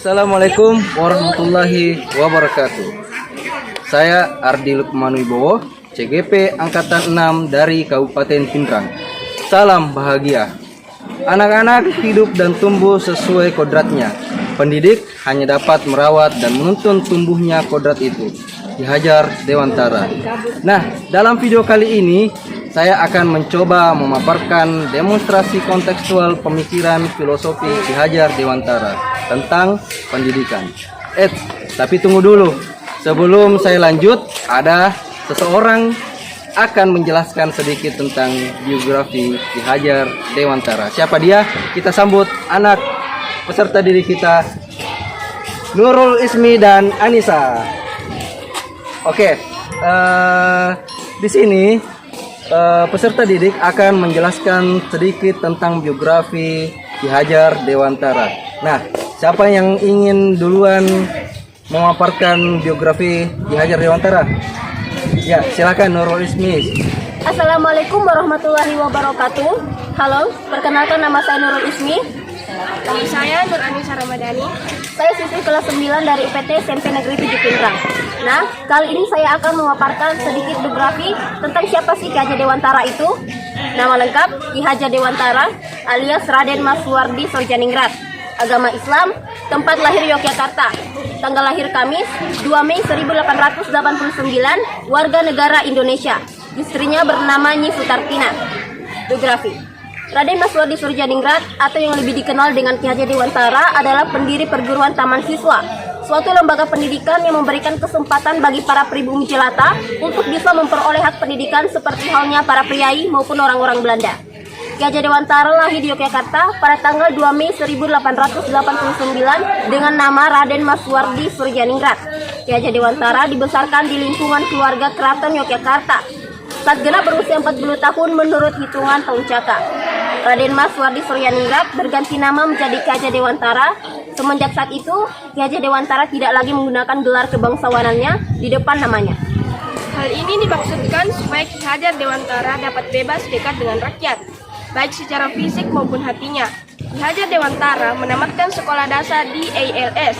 Assalamualaikum warahmatullahi wabarakatuh. Saya Ardi Lukman Wibowo, CGP Angkatan 6 dari Kabupaten Pindrang. Salam bahagia. Anak-anak hidup dan tumbuh sesuai kodratnya. Pendidik hanya dapat merawat dan menuntun tumbuhnya kodrat itu. Ki Hajar Dewantara. Nah, dalam video kali ini saya akan mencoba memaparkan demonstrasi kontekstual pemikiran filosofi Ki Hajar Dewantara tentang pendidikan. Tapi tunggu dulu. Sebelum saya lanjut, ada seseorang akan menjelaskan sedikit tentang biografi Ki Hajar Dewantara. Siapa dia? Kita sambut anak peserta didik kita, Nurul Ismi dan Anissa. Oke, di sini peserta didik akan menjelaskan sedikit tentang biografi Ki Hajar Dewantara. Nah, siapa yang ingin duluan memaparkan biografi Ki Hajar Dewantara? Ya, silakan Nurul Ismi. Assalamualaikum warahmatullahi wabarakatuh. Halo, perkenalkan nama saya Nurul Ismi. Nama saya Nur Anissa Ramadhani. Saya siswi kelas 9 dari UPT SMP Negeri 7 Pindrang. Nah, kali ini saya akan memaparkan sedikit biografi tentang siapa sih Ki Hajar Dewantara itu. Nama lengkap Ki Hajar Dewantara alias Raden Mas Suwardi Sorjaningrat. Agama Islam, tempat lahir Yogyakarta. Tanggal lahir Kamis 2 Mei 1889, warga negara Indonesia. Istrinya bernama Nyi Sutartina. Biografi Raden Mas Suwardi Sorjaningrat atau yang lebih dikenal dengan Ki Hajar Dewantara adalah pendiri perguruan Taman Siswa, suatu lembaga pendidikan yang memberikan kesempatan bagi para pribumi jelata untuk bisa memperoleh hak pendidikan seperti halnya para priai maupun orang-orang Belanda. Ki Hajar Dewantara lahir di Yogyakarta pada tanggal 2 Mei 1889 dengan nama Raden Mas Suwardi Sorjaningrat. Ki Hajar Dewantara dibesarkan di lingkungan keluarga keraton Yogyakarta. Saat genap berusia 40 tahun menurut hitungan tahun Caka. Raden Mas Suwardi Sorjaningrat berganti nama menjadi Ki Hajar Dewantara. Semenjak saat itu, Ki Hajar Dewantara tidak lagi menggunakan gelar kebangsawanannya di depan namanya. Hal ini dimaksudkan supaya Ki Hajar Dewantara dapat bebas dekat dengan rakyat, baik secara fisik maupun hatinya. Ki Hajar Dewantara menamatkan sekolah dasar di ALS,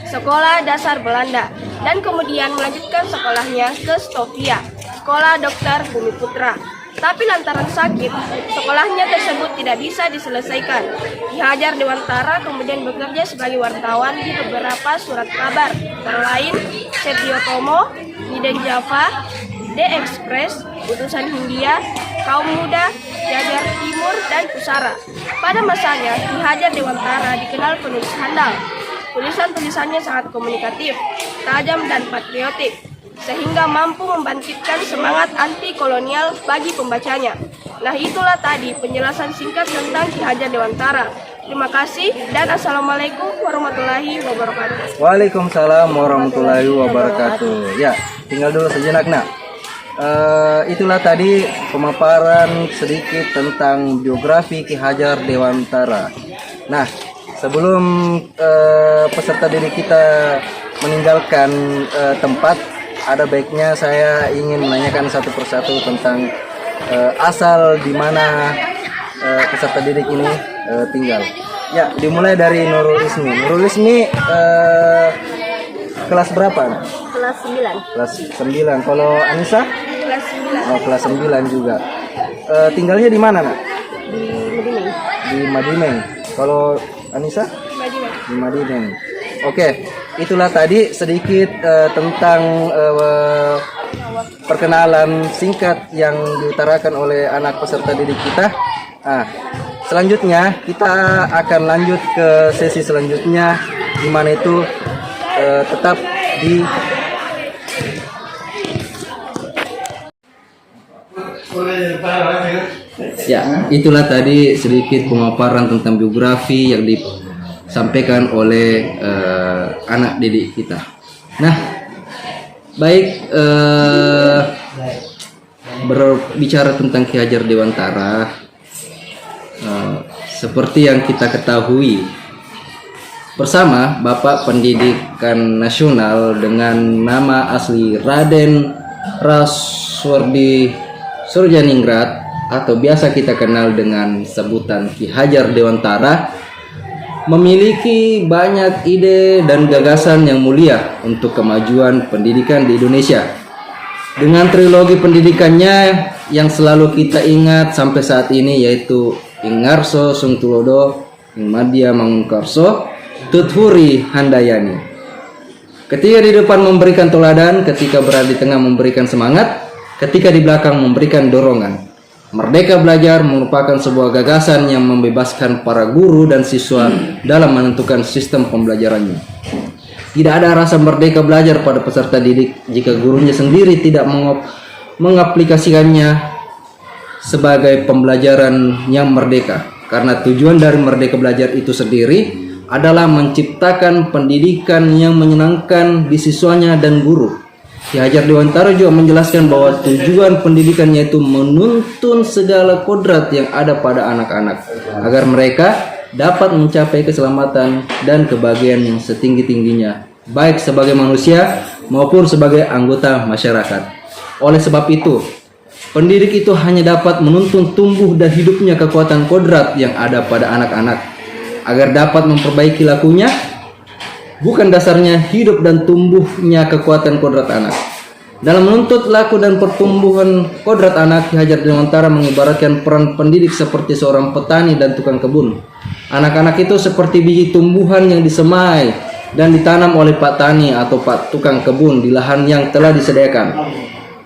Sekolah Dasar Belanda, dan kemudian melanjutkan sekolahnya ke Stovia, Sekolah Dokter Bumi Putra. Tapi lantaran sakit, sekolahnya tersebut tidak bisa diselesaikan. Ki Hajar Dewantara kemudian bekerja sebagai wartawan di beberapa surat kabar, antara lain Setio Tomo, Niden Java, The Express, Utusan Hindia, Kaum Muda, Jajar Timur, dan Pusara. Pada masanya, Ki Hajar Dewantara dikenal penulis handal. Tulisan-tulisannya sangat komunikatif, tajam, dan patriotik, sehingga mampu membangkitkan semangat anti-kolonial bagi pembacanya. Nah, itulah tadi penjelasan singkat tentang Ki Hajar Dewantara. Terima kasih dan Assalamualaikum warahmatullahi wabarakatuh. Waalaikumsalam warahmatullahi wabarakatuh. Ya, tinggal dulu sejenak, nak. Itulah tadi pemaparan sedikit tentang biografi Ki Hajar Dewantara. Nah, sebelum peserta didik kita meninggalkan tempat, ada baiknya saya ingin menanyakan satu persatu tentang asal di mana peserta didik ini tinggal. Ya, dimulai dari Nurul Ismi. Nurul Ismi kelas berapa? Kelas 9. Kelas 9. Kalau Anissa? Kelas 9. Oh, kelas 9 juga. Tinggalnya di mana, nak? Di Medimeng. Di Madineng. Kalau Anissa? Di Madineng. Oke, itulah tadi sedikit tentang perkenalan singkat yang diutarakan oleh anak peserta didik kita. Nah, selanjutnya kita akan lanjut ke sesi selanjutnya, di mana itu tetap di ya, itulah tadi sedikit pemaparan tentang biografi yang disampaikan oleh anak didik kita. Nah, baik, berbicara tentang Ki Hajar Dewantara, seperti yang kita ketahui bersama, Bapak Pendidikan Nasional dengan nama asli Raden Suwardi Sorjaningrat atau biasa kita kenal dengan sebutan Ki Hajar Dewantara memiliki banyak ide dan gagasan yang mulia untuk kemajuan pendidikan di Indonesia. Dengan trilogi pendidikannya yang selalu kita ingat sampai saat ini, yaitu Ing Ngarso Sung Tulodo, Ing Madya Mangunkarso, Tuthuri Handayani. Ketika di depan memberikan teladan, ketika berada di tengah memberikan semangat, ketika di belakang memberikan dorongan. Merdeka Belajar merupakan sebuah gagasan yang membebaskan para guru dan siswa dalam menentukan sistem pembelajarannya. Tidak ada rasa merdeka belajar pada peserta didik jika gurunya sendiri tidak mengaplikasikannya sebagai pembelajaran yang merdeka. Karena tujuan dari Merdeka Belajar itu sendiri adalah menciptakan pendidikan yang menyenangkan di siswanya dan guru. Ki Hajar Dewantara juga menjelaskan bahwa tujuan pendidikannya itu menuntun segala kodrat yang ada pada anak-anak agar mereka dapat mencapai keselamatan dan kebahagiaan yang setinggi-tingginya, baik sebagai manusia maupun sebagai anggota masyarakat. Oleh sebab itu, pendidik itu hanya dapat menuntun tumbuh dan hidupnya kekuatan kodrat yang ada pada anak-anak agar dapat memperbaiki lakunya. Bukan dasarnya hidup dan tumbuhnya kekuatan kodrat anak. Dalam menuntut laku dan pertumbuhan kodrat anak, Ki Hajar Dewantara mengibaratkan peran pendidik seperti seorang petani dan tukang kebun. Anak-anak itu seperti biji tumbuhan yang disemai dan ditanam oleh pak tani atau pak tukang kebun di lahan yang telah disediakan.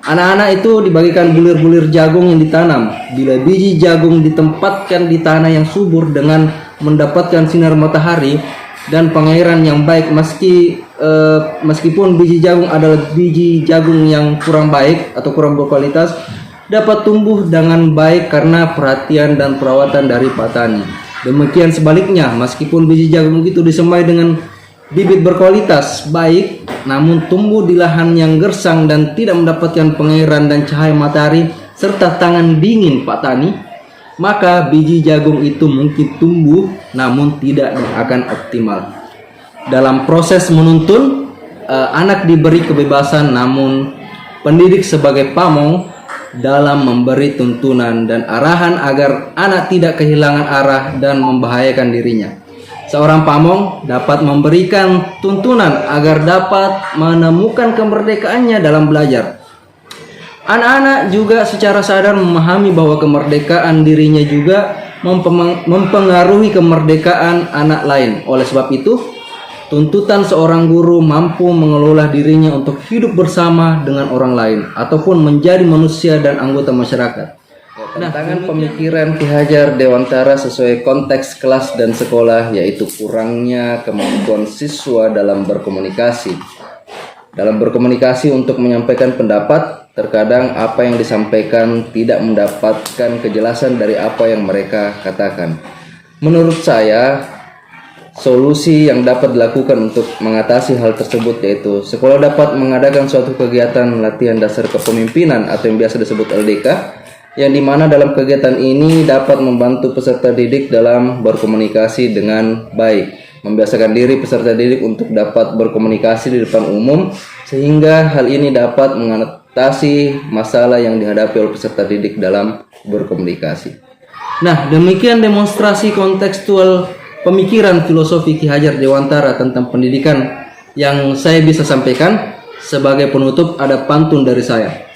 Anak-anak itu dibagikan bulir-bulir jagung yang ditanam. Bila biji jagung ditempatkan di tanah yang subur dengan mendapatkan sinar matahari dan pengairan yang baik, meskipun biji jagung adalah biji jagung yang kurang baik atau kurang berkualitas, dapat tumbuh dengan baik karena perhatian dan perawatan dari petani. Demikian sebaliknya, meskipun biji jagung itu disemai dengan bibit berkualitas baik, namun tumbuh di lahan yang gersang dan tidak mendapatkan pengairan dan cahaya matahari serta tangan dingin petani, maka biji jagung itu mungkin tumbuh namun tidak akan optimal. Dalam proses menuntun, anak diberi kebebasan, namun pendidik sebagai pamong dalam memberi tuntunan dan arahan agar anak tidak kehilangan arah dan membahayakan dirinya. Seorang pamong dapat memberikan tuntunan agar dapat menemukan kemerdekaannya dalam belajar. Anak-anak juga secara sadar memahami bahwa kemerdekaan dirinya juga mempengaruhi kemerdekaan anak lain. Oleh sebab itu, tuntutan seorang guru mampu mengelola dirinya untuk hidup bersama dengan orang lain ataupun menjadi manusia dan anggota masyarakat. Tantangan pemikiran Ki Hajar Dewantara sesuai konteks kelas dan sekolah, yaitu kurangnya kemampuan siswa dalam berkomunikasi. Dalam berkomunikasi untuk menyampaikan pendapat, terkadang apa yang disampaikan tidak mendapatkan kejelasan dari apa yang mereka katakan. Menurut saya, solusi yang dapat dilakukan untuk mengatasi hal tersebut yaitu sekolah dapat mengadakan suatu kegiatan latihan dasar kepemimpinan atau yang biasa disebut LDK, yang dimana dalam kegiatan ini dapat membantu peserta didik dalam berkomunikasi dengan baik. Membiasakan diri peserta didik untuk dapat berkomunikasi di depan umum, sehingga hal ini dapat mengatasi masalah yang dihadapi oleh peserta didik dalam berkomunikasi. Nah, demikian demonstrasi kontekstual pemikiran filosofi Ki Hajar Dewantara tentang pendidikan yang saya bisa sampaikan. Sebagai penutup ada pantun dari saya.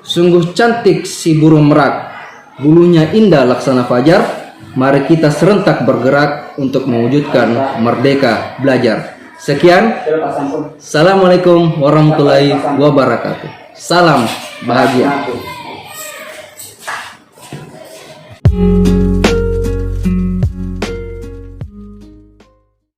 Sungguh cantik si burung merak, bulunya indah laksana fajar. Mari kita serentak bergerak untuk mewujudkan Merdeka Belajar. Sekian. Assalamualaikum warahmatullahi wabarakatuh. Salam bahagia.